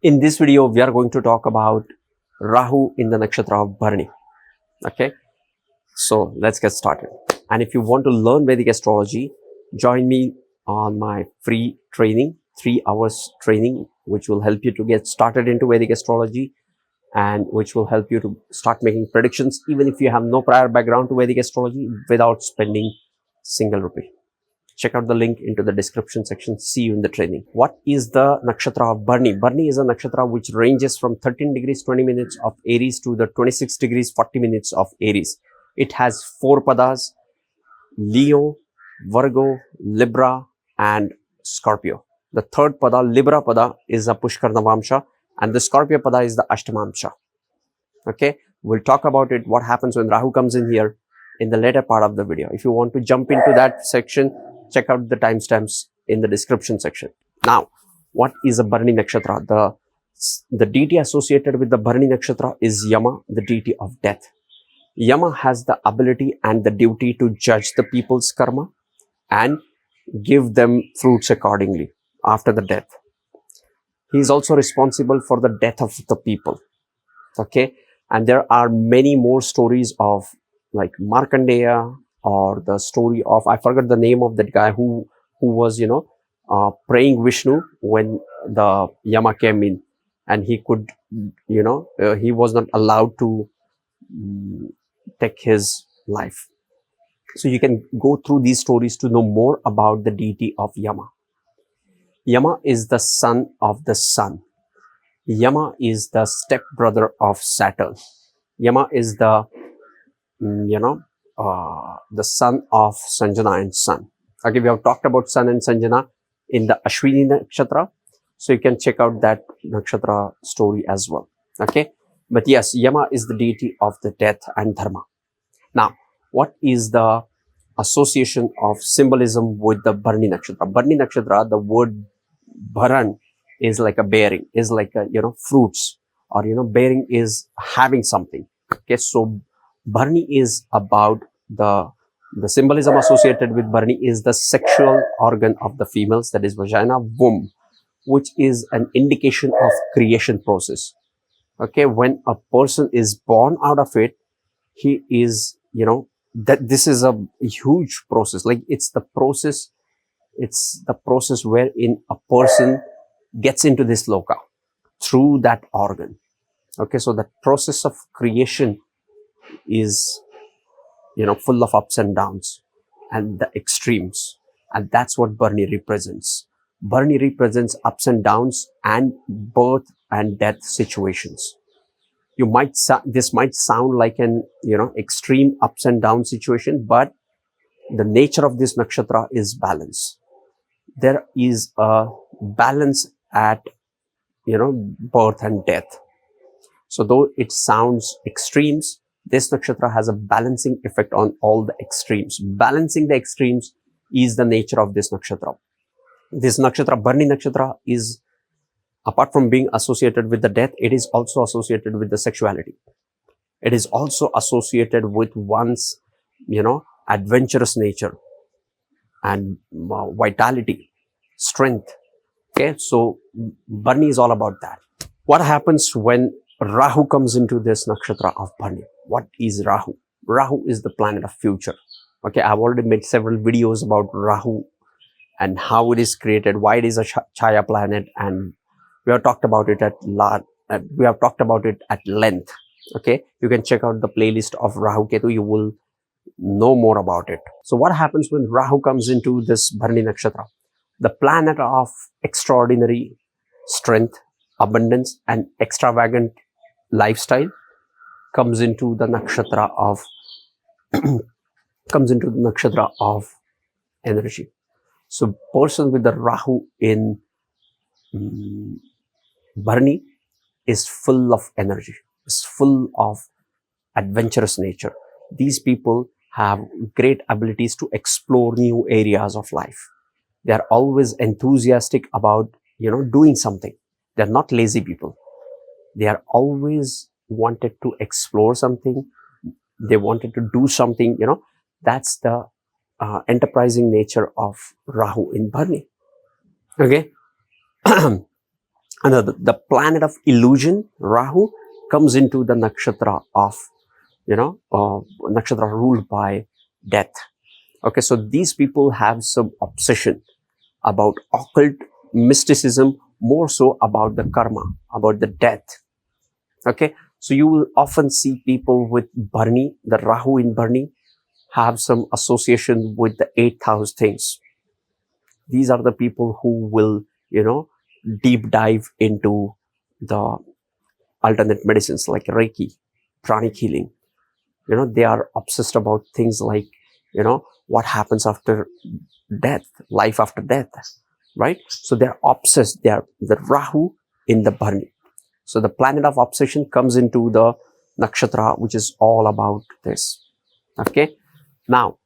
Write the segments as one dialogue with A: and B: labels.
A: In this video, we are going to talk about Rahu in the nakshatra of Bharani. Okay, so let's get started. And if you want to learn Vedic astrology, join me on my free training, 3 hours training, which will help you to get started into Vedic astrology and which will help you to start making predictions, even if you have no prior background to Vedic astrology, without spending single rupee. Check out the link into the description section. See you in the training. What is the nakshatra of Bharani? Bharani is a nakshatra which ranges from 13 degrees 20 minutes of Aries to the 26 degrees 40 minutes of Aries. It has 4 padas: Leo, Virgo, Libra and Scorpio. The third pada, Libra pada, is a Pushkar Navamsha, and the Scorpio pada is the Ashtamamsha. Okay, we'll talk about it, what happens when Rahu comes in here, in the later part of the video. If you want to jump into that section, check out the timestamps in the description section. Now, what is a Bharani Nakshatra? The deity associated with the Bharani Nakshatra is Yama, the deity of death. Yama has the ability and the duty to judge the people's karma and give them fruits accordingly after the death. He is also responsible for the death of the people. Okay, and there are many more stories of like Markandeya, or the story of, I forgot the name of that guy who was, praying Vishnu when the Yama came in, and he could, he was not allowed to take his life. So you can go through these stories to know more about the deity of Yama. Yama is the son of the sun. Yama is the stepbrother of Saturn. Yama is the, the son of Sanjana and Sun. Okay, we have talked about Sun and Sanjana in the Ashwini Nakshatra. So you can check out that Nakshatra story as well. Okay, but yes, Yama is the deity of the death and dharma. Now, what is the association of symbolism with the Bharani Nakshatra? Bharani Nakshatra, the word Bharan is like a bearing, is like a, fruits, or, bearing is having something. Okay, so Bharani is about the symbolism associated with Bharani is the sexual organ of the females, that is vagina, womb, which is an indication of creation process. Okay, when a person is born out of it, he is, that this is a huge process. Like it's the process wherein a person gets into this loka through that organ. Okay, so the process of creation is, full of ups and downs and the extremes, and that's what Bharani represents. Bharani represents ups and downs and birth and death situations. This might sound like an extreme ups and down situation, but the nature of this nakshatra is balance. There is a balance at birth and death. So though it sounds extremes, this nakshatra has a balancing effect on all the extremes. Balancing the extremes is the nature of this nakshatra. This nakshatra, Bharani Nakshatra, is, apart from being associated with the death, it is also associated with the sexuality. It is also associated with one's, adventurous nature and vitality, strength. Okay, so Bharani is all about that. What happens when Rahu comes into this nakshatra of Bharani? What is Rahu? Rahu is the planet of future. Okay, I've already made several videos about Rahu and how it is created, why it is a Chaya planet, and we have talked about it at length. Okay, you can check out the playlist of Rahu Ketu. You will know more about it. So what happens when Rahu comes into this Bharani Nakshatra? The planet of extraordinary strength, abundance and extravagant lifestyle comes into the nakshatra of energy. So person with the Rahu in Bharani is full of energy, is full of adventurous nature. These people have great abilities to explore new areas of life. They are always enthusiastic about, doing something. They're not lazy people. They are always wanted to explore something. They wanted to do something, that's the enterprising nature of Rahu in Bharani. Okay. Another, the planet of illusion, Rahu, comes into the nakshatra of, nakshatra ruled by death. Okay, so these people have some obsession about occult mysticism, more so about the karma, about the death. Okay, so you will often see people with Bharani, the Rahu in Bharani, have some association with the 8th house things. These are the people who will, deep dive into the alternate medicines like Reiki, pranic healing. They are obsessed about things like, what happens after death, life after death, right? So they're obsessed. They are the Rahu in the Bharani. So the planet of obsession comes into the nakshatra, which is all about this. Okay. Now,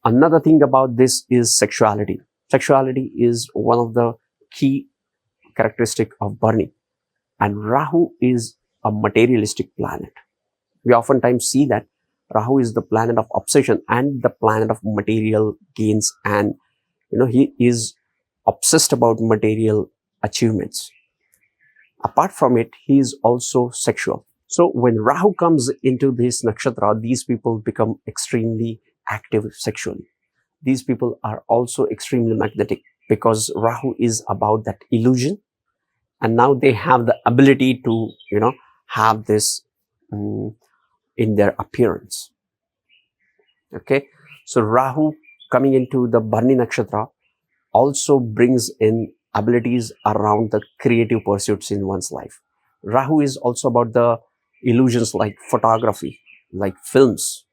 A: another thing about this is sexuality. Sexuality is one of the key characteristic of Bharani, and Rahu is a materialistic planet. We oftentimes see that Rahu is the planet of obsession and the planet of material gains, and he is obsessed about material achievements. Apart from it, he is also sexual. So when Rahu comes into this nakshatra, these people become extremely active sexually. These people are also extremely magnetic because Rahu is about that illusion, and now they have the ability to have this in their appearance. Okay, so Rahu coming into the Bharani nakshatra also brings in abilities around the creative pursuits in one's life. Rahu is also about the illusions like photography, like films,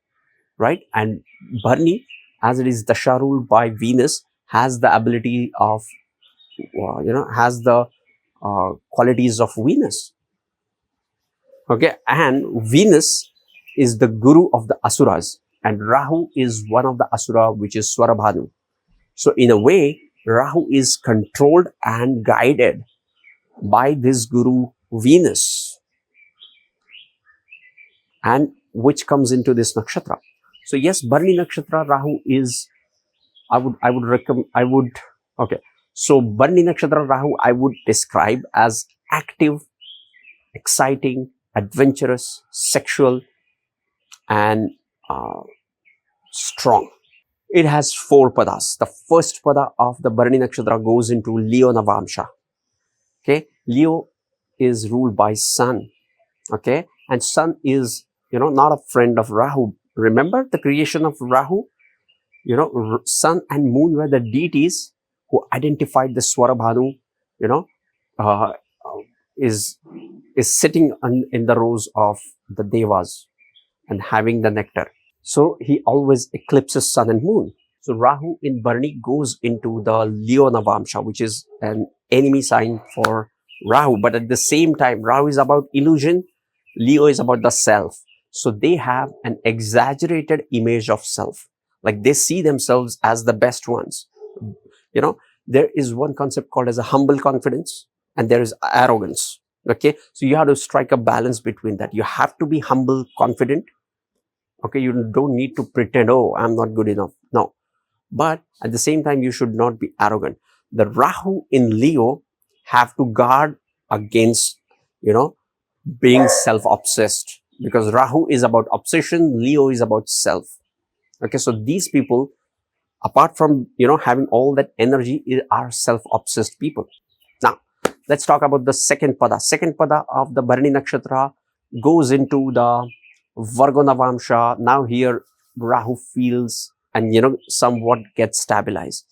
A: right? And Bharani, as it is dasha ruled by Venus, has the ability of, has the qualities of Venus. Okay, and Venus is the guru of the asuras, and Rahu is one of the asura, which is Swarabhanu. So in a way, Rahu is controlled and guided by this guru Venus, and which comes into this nakshatra. So yes, Bharani nakshatra Rahu is, okay. So Bharani nakshatra Rahu I would describe as active, exciting, adventurous, sexual, and strong. It has 4 padas. The first pada of the Bharani nakshatra goes into Leo Navamsha. Okay, Leo is ruled by Sun. Okay, and Sun is not a friend of Rahu. Remember the creation of Rahu? Sun and Moon were the deities who identified the Swarabhanu. Uh, is sitting in the rows of the devas and having the nectar. So he always eclipses Sun and Moon. So Rahu in Bharani goes into the Leo Navamsha, which is an enemy sign for Rahu. But at the same time, Rahu is about illusion, Leo is about the self. So they have an exaggerated image of self. Like they see themselves as the best ones. There is one concept called as a humble confidence, and there is arrogance. Okay, so you have to strike a balance between that. You have to be humble, confident. Okay, you don't need to pretend, oh, I'm not good enough. No, but at the same time, you should not be arrogant. The Rahu in Leo have to guard against, being self-obsessed, because Rahu is about obsession, Leo is about self. Okay, so these people, apart from, having all that energy, are self-obsessed people. Now, let's talk about the second pada. Second pada of the Bharani nakshatra goes into the Virgo Navamsha. Now here Rahu feels and somewhat gets stabilized.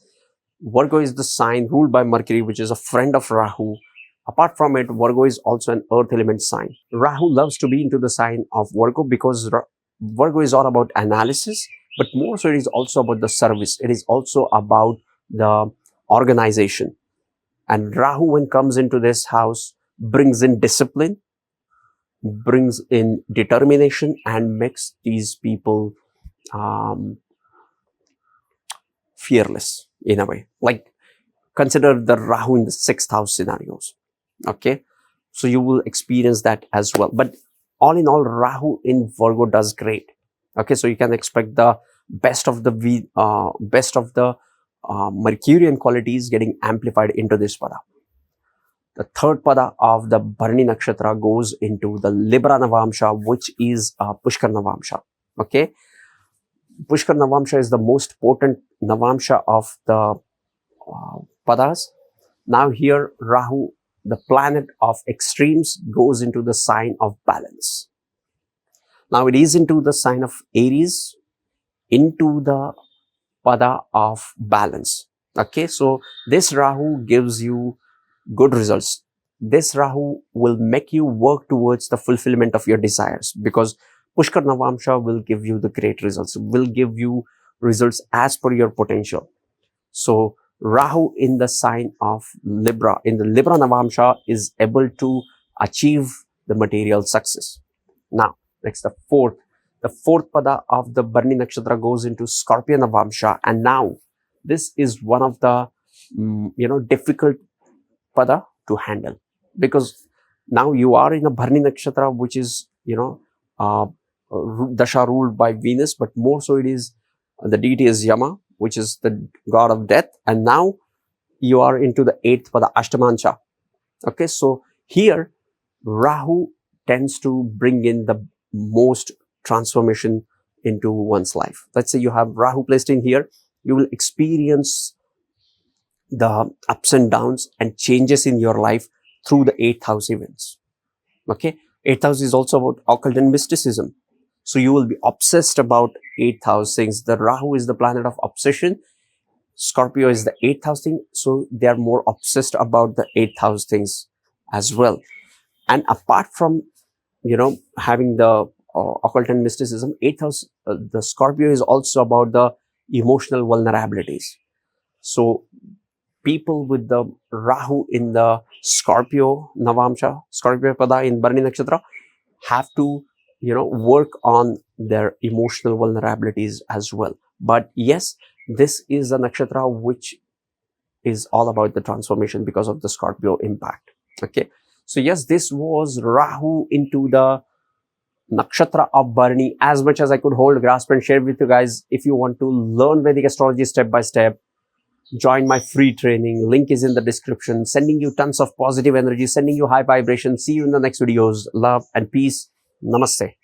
A: Virgo is the sign ruled by Mercury, which is a friend of Rahu. Apart from it, Virgo is also an earth element sign. Rahu loves to be into the sign of Virgo because Virgo is all about analysis, but more so it is also about the service. It is also about the organization. And Rahu, when comes into this house, brings in discipline, brings in determination, and makes these people fearless in a way. Like, consider the Rahu in the 6th house scenarios. Okay, so you will experience that as well. But all in all, Rahu in Virgo does great. Okay, so you can expect the best of the Mercurian qualities getting amplified into this pada. the third pada of the Bharani Nakshatra goes into the Libra Navamsha, which is Pushkar Navamsha. Okay. Pushkar Navamsha is the most potent Navamsha of the padas. Now here Rahu, the planet of extremes, goes into the sign of balance. Now it is into the sign of Aries, into the pada of balance. Okay, so this Rahu gives you good results. This Rahu will make you work towards the fulfillment of your desires, because Pushkar Navamsha will give you the great results, will give you results as per your potential. So Rahu in the sign of Libra, in the Libra Navamsha, is able to achieve the material success. Now, next, the fourth pada of the Bharani Nakshatra goes into Scorpio Navamsha, and now this is one of the difficult pada to handle, because now you are in a Bharani Nakshatra, which is dasha ruled by Venus, but more so it is the deity is Yama, which is the god of death, and now you are into the 8th pada, Ashtamansha. Okay, so here Rahu tends to bring in the most transformation into one's life. Let's say you have Rahu placed in here, you will experience the ups and downs and changes in your life through the 8th house events. Okay, 8th house is also about occult and mysticism. So you will be obsessed about 8th house things. The Rahu is the planet of obsession. Scorpio is the 8th house thing. So they are more obsessed about the 8th house things as well. And apart from, having the occult and mysticism, 8th house, the Scorpio is also about the emotional vulnerabilities. So people with the Rahu in the Scorpio Navamsha, Scorpio pada in Bharani Nakshatra, have to work on their emotional vulnerabilities as well. But yes, this is a nakshatra which is all about the transformation because of the Scorpio impact. Okay, so yes, this was Rahu into the nakshatra of Bharani. As much as I could hold, grasp and share with you guys. If you want to learn Vedic astrology step by step, join my free training. Link is in the description. Sending you tons of positive energy, sending you high vibration. See you in the next videos. Love and peace. Namaste.